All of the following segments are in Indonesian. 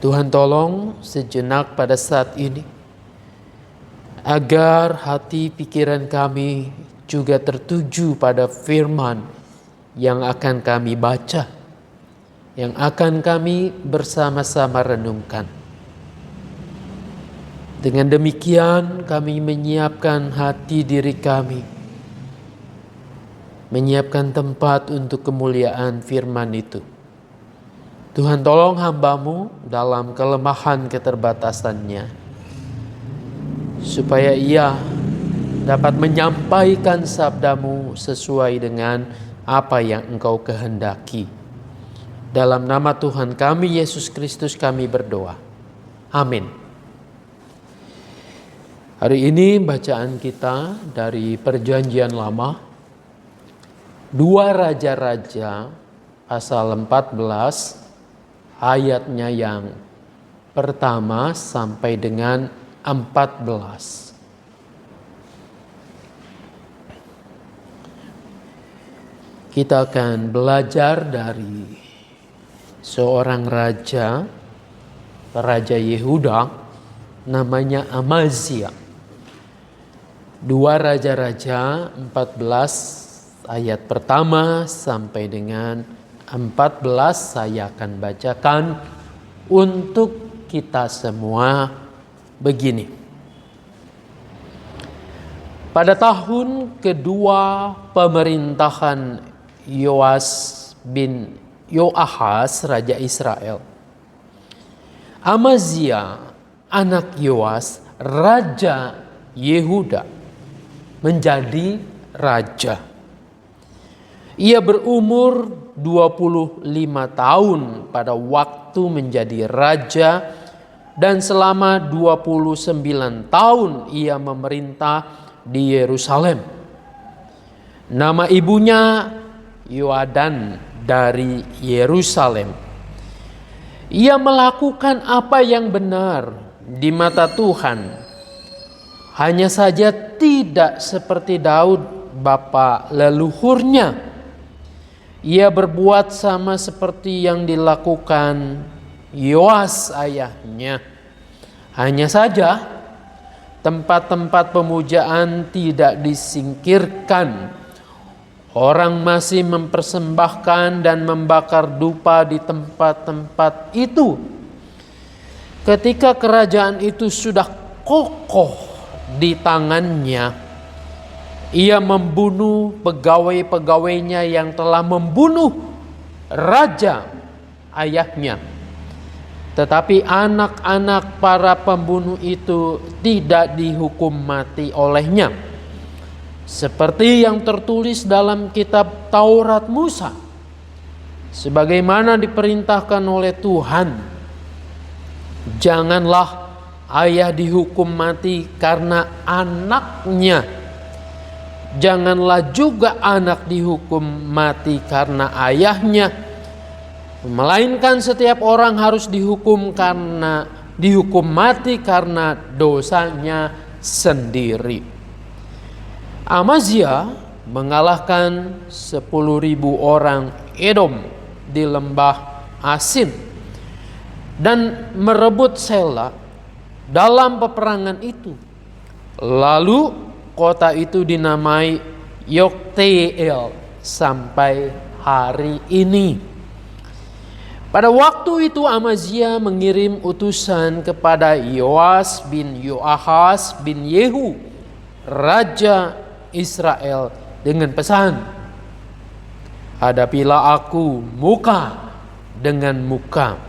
Tuhan tolong sejenak pada saat ini, agar hati pikiran kami juga tertuju pada firman yang akan kami baca, yang akan kami bersama-sama renungkan. Dengan demikian kami menyiapkan hati diri kami, menyiapkan tempat untuk kemuliaan firman itu. Tuhan tolong hamba-Mu dalam kelemahan keterbatasannya, supaya ia dapat menyampaikan sabda-Mu sesuai dengan apa yang Engkau kehendaki. Dalam nama Tuhan kami Yesus Kristus kami berdoa. Amin. Hari ini bacaan kita dari Perjanjian Lama, 2 Raja-Raja pasal 14 ayatnya yang pertama sampai dengan 14. Kita akan belajar dari seorang raja, Raja Yehuda, namanya Amazia. 2 Raja-Raja 14 ayat pertama sampai dengan 14 saya akan bacakan untuk kita semua begini. Pada tahun kedua pemerintahan Yoas bin Yoahas, Raja Israel, Amazia, anak Yoas, Raja Yehuda, menjadi raja. Ia berumur 25 tahun pada waktu menjadi raja, dan selama 29 tahun ia memerintah di Yerusalem. Nama ibunya Yoadan dari Yerusalem. Ia melakukan apa yang benar di mata Tuhan, hanya saja tidak seperti Daud bapa leluhurnya. Ia berbuat sama seperti yang dilakukan Yoas ayahnya. Hanya saja tempat-tempat pemujaan tidak disingkirkan. Orang masih mempersembahkan dan membakar dupa di tempat-tempat itu. Ketika kerajaan itu sudah kokoh di tangannya, ia membunuh pegawai-pegawainya yang telah membunuh raja ayahnya. Tetapi anak-anak para pembunuh itu tidak dihukum mati olehnya, seperti yang tertulis dalam kitab Taurat Musa, sebagaimana diperintahkan oleh Tuhan. Janganlah ayah dihukum mati karena anaknya. Janganlah juga anak dihukum mati karena ayahnya, melainkan setiap orang harus dihukum mati karena dosanya sendiri. Amazia mengalahkan 10.000 orang Edom di lembah Asin dan merebut Sela dalam peperangan itu. Lalu kota itu dinamai Yokteel sampai hari ini. Pada waktu itu Amazia mengirim utusan kepada Yoas bin Yoahas bin Yehu, Raja Israel, dengan pesan, "Hadapilah aku muka dengan muka."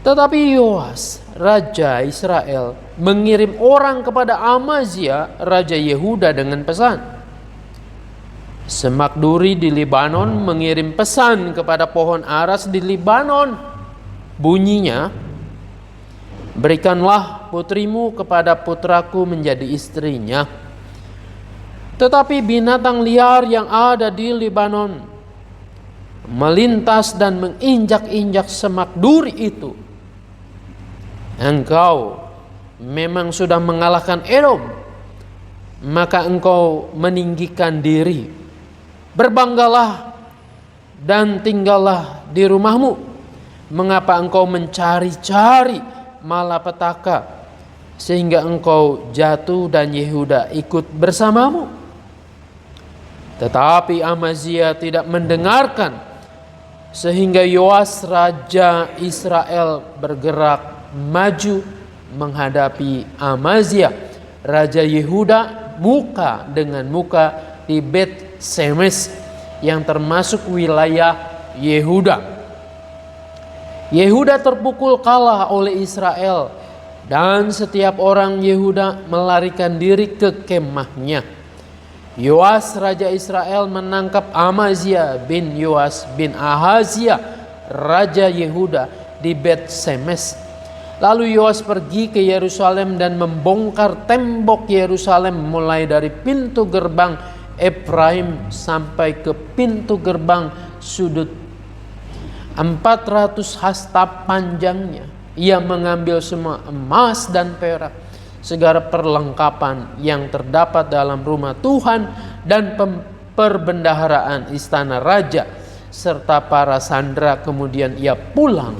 Tetapi Yoas, Raja Israel, mengirim orang kepada Amazia, Raja Yehuda, dengan pesan. Semak duri di Libanon mengirim pesan kepada pohon aras di Libanon. Bunyinya, "Berikanlah putrimu kepada putraku menjadi istrinya." Tetapi binatang liar yang ada di Libanon melintas dan menginjak-injak semak duri itu. Engkau memang sudah mengalahkan Edom, maka engkau meninggikan diri. Berbanggalah dan tinggallah di rumahmu, Mengapa engkau mencari-cari malapetaka sehingga engkau jatuh dan Yehuda ikut bersamamu? Tetapi Amazia tidak mendengarkan, sehingga Yoas raja Israel bergerak maju menghadapi Amazia raja Yehuda muka dengan muka di Bet Semes yang termasuk wilayah Yehuda. Yehuda terpukul kalah oleh Israel dan setiap orang Yehuda melarikan diri ke kemahnya. Yoas raja Israel menangkap Amazia bin Yoas bin Ahazia raja Yehuda di Bet Semes. Lalu Yoas pergi ke Yerusalem dan membongkar tembok Yerusalem mulai dari pintu gerbang Efraim sampai ke pintu gerbang sudut. 400 hasta panjangnya. Ia mengambil semua emas dan perak, segala perlengkapan yang terdapat dalam rumah Tuhan dan perbendaharaan istana raja serta para sandera. Kemudian ia pulang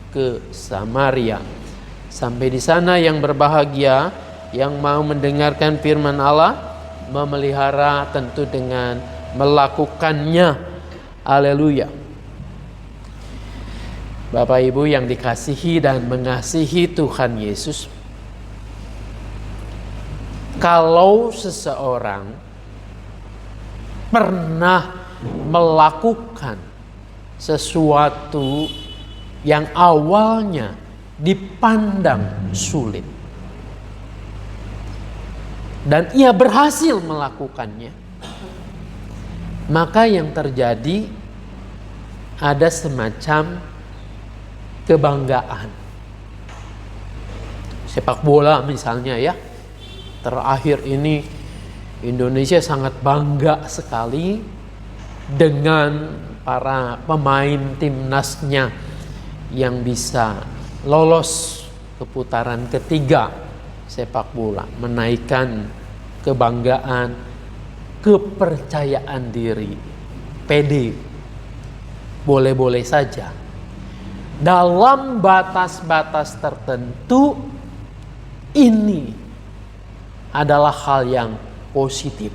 ke Samaria. Sampai di sana yang berbahagia yang mau mendengarkan firman Allah, memelihara tentu dengan melakukannya. Haleluya. Bapak Ibu yang dikasihi dan mengasihi Tuhan Yesus, kalau seseorang pernah melakukan sesuatu yang awalnya dipandang sulit dan ia berhasil melakukannya, maka yang terjadi ada semacam kebanggaan. Sepak bola misalnya ya, terakhir ini Indonesia sangat bangga sekali dengan para pemain timnasnya yang bisa lolos ke putaran ketiga sepak bola, menaikkan kebanggaan, kepercayaan diri, pede, boleh-boleh saja. Dalam batas-batas tertentu ini adalah hal yang positif.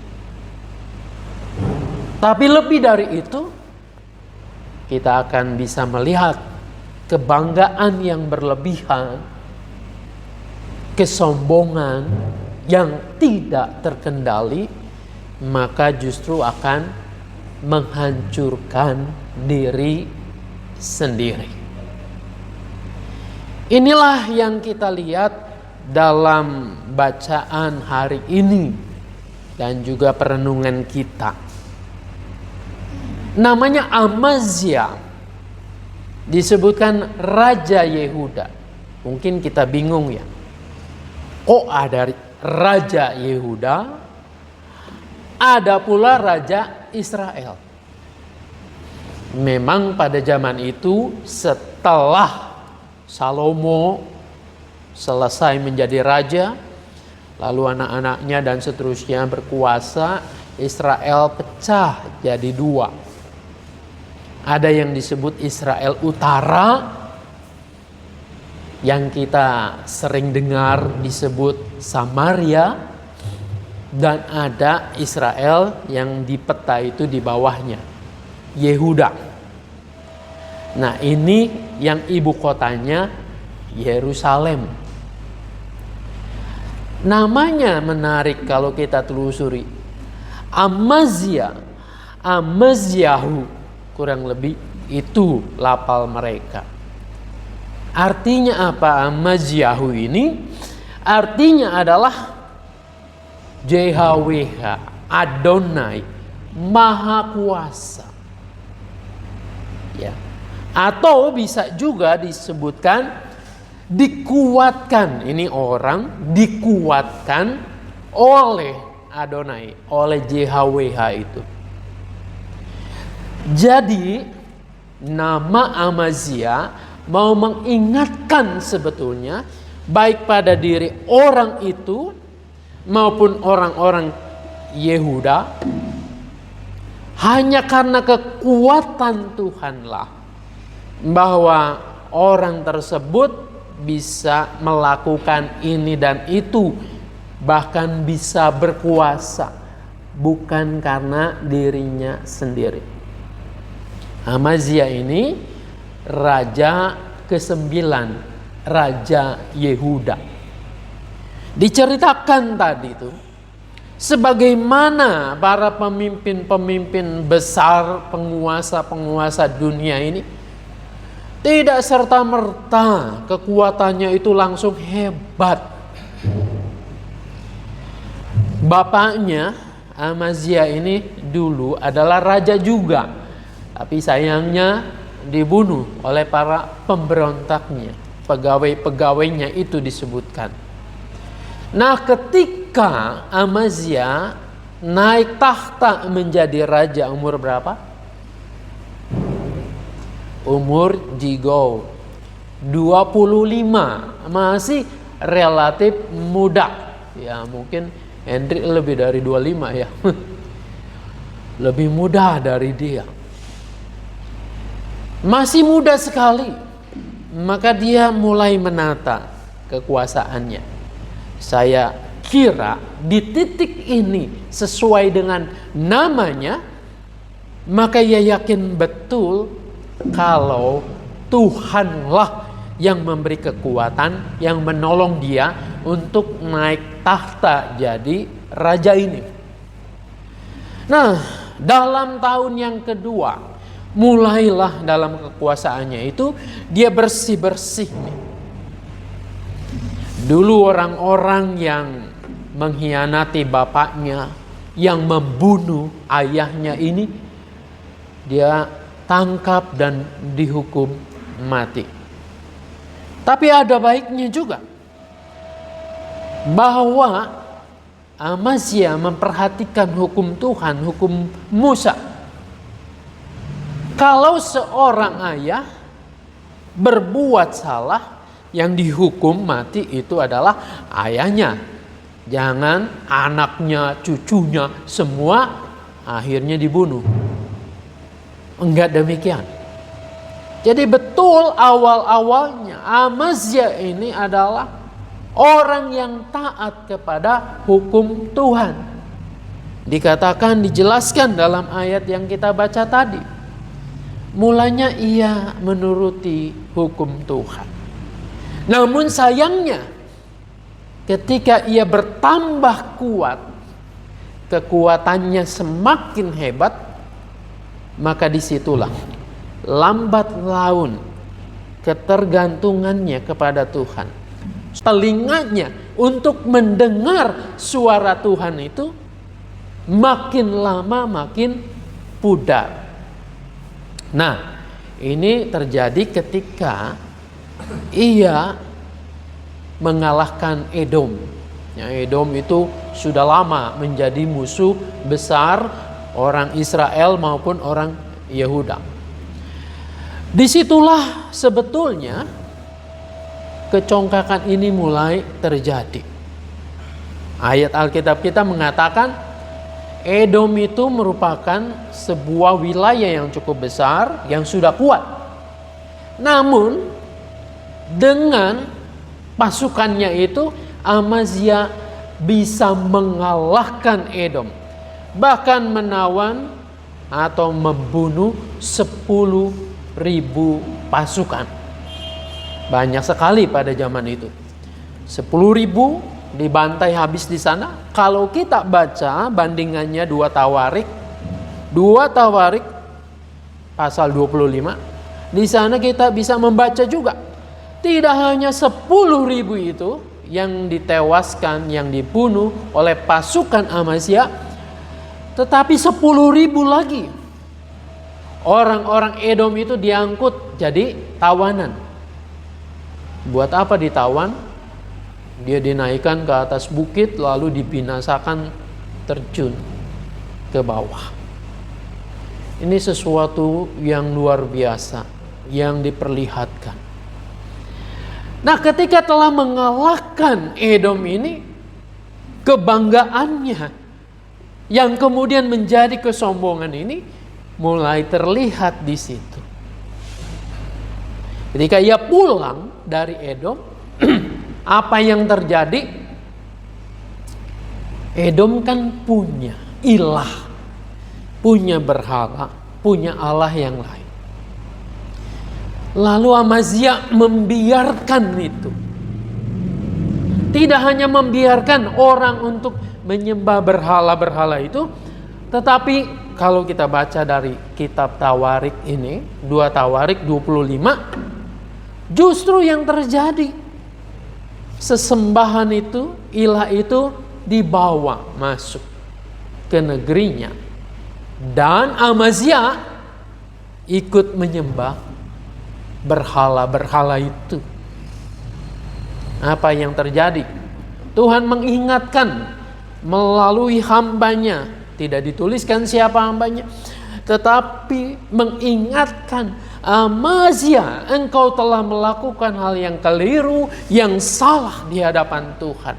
Tapi lebih dari itu, kita akan bisa melihat kebanggaan yang berlebihan, kesombongan yang tidak terkendali, maka justru akan menghancurkan diri sendiri. Inilah yang kita lihat dalam bacaan hari ini dan juga perenungan kita. Namanya Amazia, disebutkan Raja Yehuda. Mungkin kita bingung ya, kok ada Raja Yehuda, ada pula Raja Israel. Memang pada zaman itu setelah Salomo selesai menjadi raja, lalu anak-anaknya dan seterusnya berkuasa, Israel pecah jadi dua. Ada yang disebut Israel Utara, yang kita sering dengar disebut Samaria, dan ada Israel yang di peta itu di bawahnya, Yehuda. Nah, ini yang ibu kotanya Yerusalem. Namanya menarik kalau kita telusuri. Amazia, Amaziahu, kurang lebih itu lapal mereka. Artinya apa Amaziahu ini? Artinya adalah JHWH, Adonai, Maha Kuasa. Ya. Atau bisa juga disebutkan dikuatkan. Ini orang dikuatkan oleh Adonai, oleh JHWH itu. Jadi nama Amazia mau mengingatkan sebetulnya baik pada diri orang itu maupun orang-orang Yehuda, hanya karena kekuatan Tuhanlah bahwa orang tersebut bisa melakukan ini dan itu, bahkan bisa berkuasa, bukan karena dirinya sendiri. Amazia ini raja ke-9, Raja Yehuda. Diceritakan tadi itu sebagaimana para pemimpin-pemimpin besar, penguasa-penguasa dunia ini tidak serta-merta kekuatannya itu langsung hebat. Bapaknya Amazia ini dulu adalah raja juga, tapi sayangnya dibunuh oleh para pemberontaknya, pegawai-pegawainya itu disebutkan. Nah, ketika Amazia naik tahta menjadi raja umur berapa? Umur Jigo 25, masih relatif muda. Ya mungkin Hendrik lebih dari 25 ya. Lebih muda dari dia. Masih muda sekali. Maka dia mulai menata kekuasaannya. Saya kira di titik ini sesuai dengan namanya, maka ia yakin betul kalau Tuhanlah yang memberi kekuatan, yang menolong dia untuk naik tahta jadi raja ini. Nah, dalam tahun yang kedua, mulailah dalam kekuasaannya itu dia bersih-bersih nih. Dulu orang-orang yang mengkhianati bapaknya, yang membunuh ayahnya ini, dia tangkap dan dihukum mati. Tapi ada baiknya juga bahwa Amazia memperhatikan hukum Tuhan, hukum Musa. Kalau seorang ayah berbuat salah, yang dihukum mati itu adalah ayahnya. Jangan anaknya, cucunya, semua akhirnya dibunuh. Enggak demikian. Jadi betul awal-awalnya Amazia ini adalah orang yang taat kepada hukum Tuhan. Dikatakan, dijelaskan dalam ayat yang kita baca tadi. Mulanya ia menuruti hukum Tuhan. Namun sayangnya ketika ia bertambah kuat, kekuatannya semakin hebat, maka disitulah lambat laun ketergantungannya kepada Tuhan. Telinganya untuk mendengar suara Tuhan itu makin lama makin pudar. Nah, ini terjadi ketika ia mengalahkan Edom. Ya, Edom itu sudah lama menjadi musuh besar orang Israel maupun orang Yehuda. Disitulah sebetulnya kecongkakan ini mulai terjadi. Ayat Alkitab kita mengatakan Edom itu merupakan sebuah wilayah yang cukup besar, yang sudah kuat. Namun dengan pasukannya itu Amazia bisa mengalahkan Edom, bahkan menawan atau membunuh 10.000 pasukan. Banyak sekali pada zaman itu. 10.000 dibantai habis di sana. Kalau kita baca bandingannya 2 Tawarik pasal 25, di sana kita bisa membaca juga. Tidak hanya 10.000 itu yang ditewaskan, yang dibunuh oleh pasukan Amazia, tetapi 10.000 lagi orang-orang Edom itu diangkut jadi tawanan. Buat apa ditawan? Dia dinaikkan ke atas bukit lalu dibinasakan, terjun ke bawah. Ini sesuatu yang luar biasa yang diperlihatkan. Nah, ketika telah mengalahkan Edom ini, kebanggaannya yang kemudian menjadi kesombongan ini mulai terlihat di situ. Ketika ia pulang dari Edom, apa yang terjadi? Edom kan punya ilah, punya berhala, punya Allah yang lain. Lalu Amazia membiarkan itu. Tidak hanya membiarkan orang untuk menyembah berhala-berhala itu, tetapi kalau kita baca dari kitab Tawarik ini, 2 Tawarik 25, justru yang terjadi, sesembahan itu, ilah itu dibawa masuk ke negerinya. Dan Amazia ikut menyembah berhala-berhala itu. Apa yang terjadi? Tuhan mengingatkan melalui hambanya. Tidak dituliskan siapa hambanya, tetapi mengingatkan, Amazia, engkau telah melakukan hal yang keliru, yang salah di hadapan Tuhan.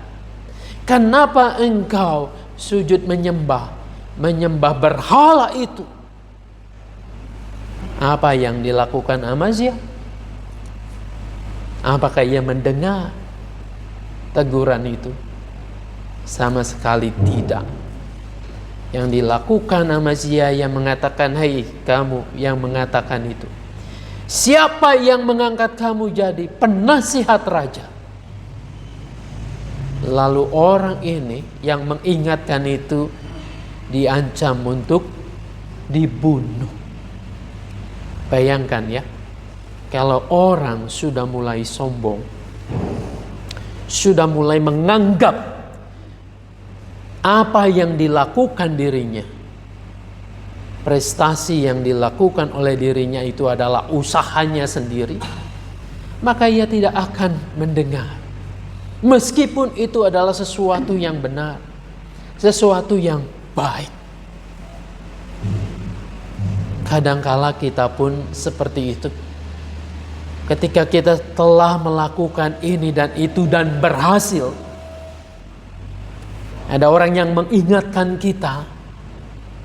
Kenapa engkau sujud menyembah berhala itu? Apa yang dilakukan Amazia? Apakah ia mendengar teguran itu? Sama sekali tidak. Yang dilakukan Amazia yang mengatakan, hei kamu yang mengatakan itu, siapa yang mengangkat kamu jadi penasihat raja? Lalu orang ini yang mengingatkan itu diancam untuk dibunuh. Bayangkan ya, kalau orang sudah mulai sombong, sudah mulai menganggap apa yang dilakukan dirinya, prestasi yang dilakukan oleh dirinya itu adalah usahanya sendiri, maka ia tidak akan mendengar. Meskipun itu adalah sesuatu yang benar, sesuatu yang baik. Kadangkala kita pun seperti itu. Ketika kita telah melakukan ini dan itu dan berhasil, ada orang yang mengingatkan kita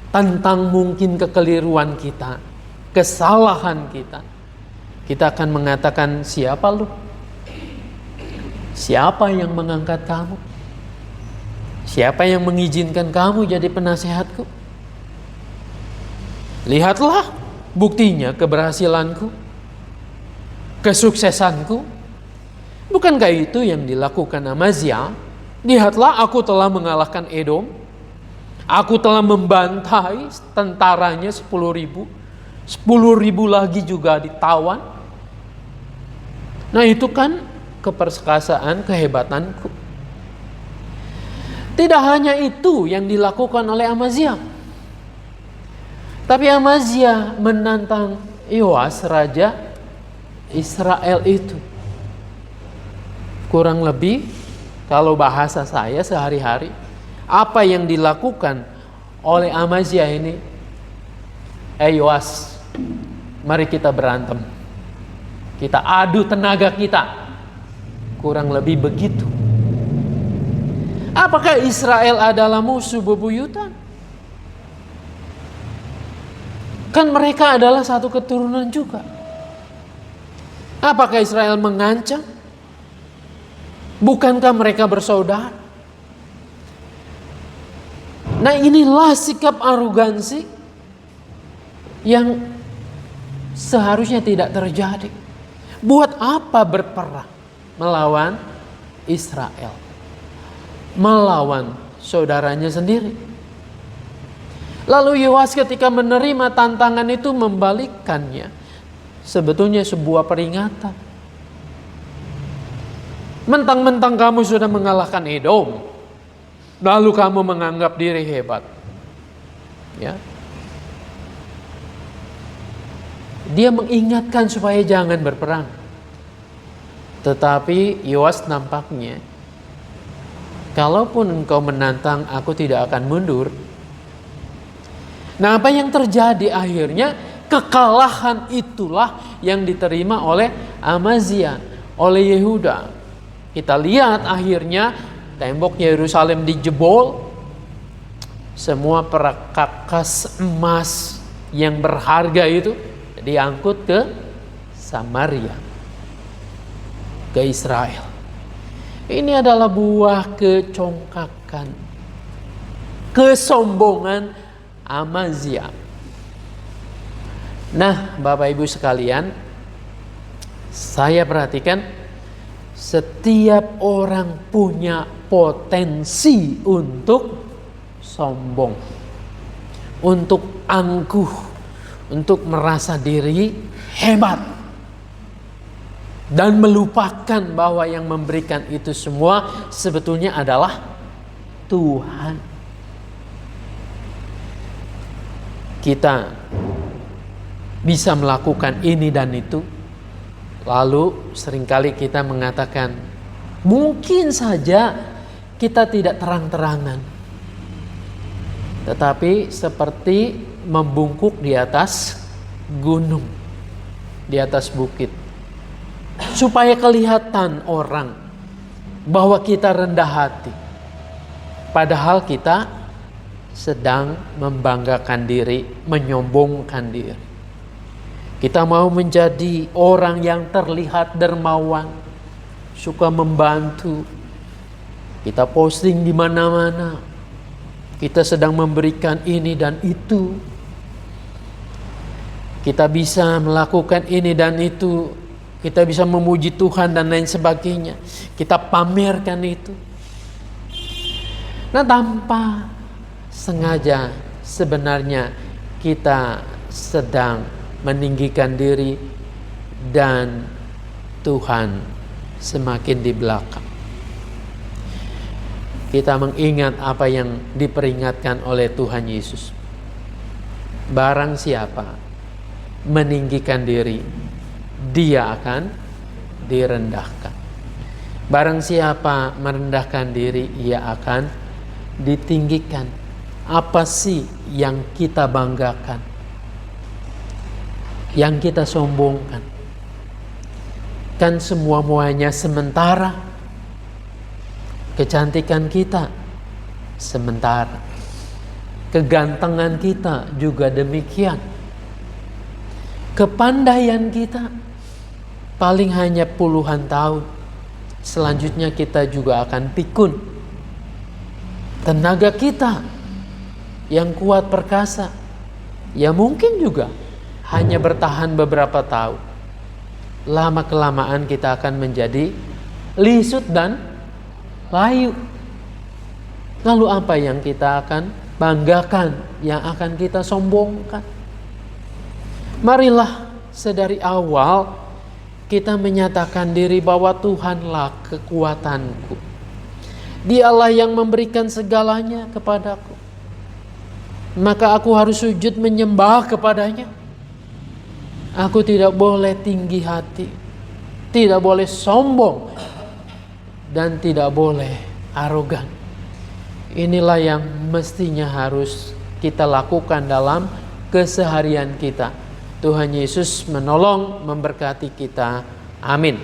tentang mungkin kekeliruan kita, kesalahan kita. Kita akan mengatakan, siapa lu? Siapa yang mengangkat kamu? Siapa yang mengizinkan kamu jadi penasehatku? Lihatlah buktinya, keberhasilanku, kesuksesanku. Bukankah itu yang dilakukan Amazia? Lihatlah, aku telah mengalahkan Edom. Aku telah membantai tentaranya 10.000. 10.000 lagi juga ditawan. Nah itu kan keperkasaan, kehebatanku. Tidak hanya itu yang dilakukan oleh Amazia. Tapi Amazia menantang Yoas, raja Israel itu. Kurang lebih, kalau bahasa saya sehari-hari, apa yang dilakukan oleh Amazia ini? Yoas, mari kita berantem. Kita adu tenaga kita. Kurang lebih begitu. Apakah Israel adalah musuh bebuyutan? Kan mereka adalah satu keturunan juga. Apakah Israel mengancam? Bukankah mereka bersaudara? Nah inilah sikap arogansi yang seharusnya tidak terjadi. Buat apa berperang melawan Israel? Melawan saudaranya sendiri. Lalu Yoas ketika menerima tantangan itu membalikkannya. Sebetulnya sebuah peringatan. Mentang-mentang kamu sudah mengalahkan Edom, lalu kamu menganggap diri hebat. Ya. Dia mengingatkan supaya jangan berperang. Tetapi Yoas nampaknya, kalaupun engkau menantang, aku tidak akan mundur. Nah, apa yang terjadi akhirnya? Kekalahan itulah yang diterima oleh Amazia, oleh Yehuda. Kita lihat akhirnya tembok Yerusalem dijebol. Semua perkakas emas yang berharga itu diangkut ke Samaria. ke Israel. Ini adalah buah kecongkakan, kesombongan Amazia. Nah, Bapak Ibu sekalian, saya perhatikan setiap orang punya potensi untuk sombong, untuk angkuh, untuk merasa diri hebat, dan melupakan bahwa yang memberikan itu semua sebetulnya adalah Tuhan. Kita bisa melakukan ini dan itu, lalu seringkali kita mengatakan, mungkin saja kita tidak terang-terangan, tetapi seperti membungkuk di atas gunung, di atas bukit, supaya kelihatan orang bahwa kita rendah hati, padahal kita sedang membanggakan diri, menyombongkan diri. Kita mau menjadi orang yang terlihat dermawan, suka membantu. Kita posting di mana-mana. Kita sedang memberikan ini dan itu. Kita bisa melakukan ini dan itu. Kita bisa memuji Tuhan dan lain sebagainya. Kita pamerkan itu. Nah, tanpa sengaja sebenarnya kita sedang meninggikan diri dan Tuhan semakin di belakang. Kita mengingat apa yang diperingatkan oleh Tuhan Yesus. Barang siapa meninggikan diri, dia akan direndahkan. Barang siapa merendahkan diri, ia akan ditinggikan. Apa sih yang kita banggakan, yang kita sombongkan? Kan semua-muanya sementara. Kecantikan kita sementara, kegantengan kita juga demikian, kepandaian kita paling hanya puluhan tahun, selanjutnya kita juga akan pikun. Tenaga kita yang kuat perkasa, ya mungkin juga hanya bertahan beberapa tahun. Lama-kelamaan kita akan menjadi lisut dan layu. Lalu apa yang kita akan banggakan, yang akan kita sombongkan? Marilah sedari awal kita menyatakan diri bahwa Tuhanlah kekuatanku. Dialah yang memberikan segalanya kepadaku. Maka aku harus sujud menyembah kepadanya. Aku tidak boleh tinggi hati, tidak boleh sombong, dan tidak boleh arogan. Inilah yang mestinya harus kita lakukan dalam keseharian kita. Tuhan Yesus menolong, memberkati kita. Amin.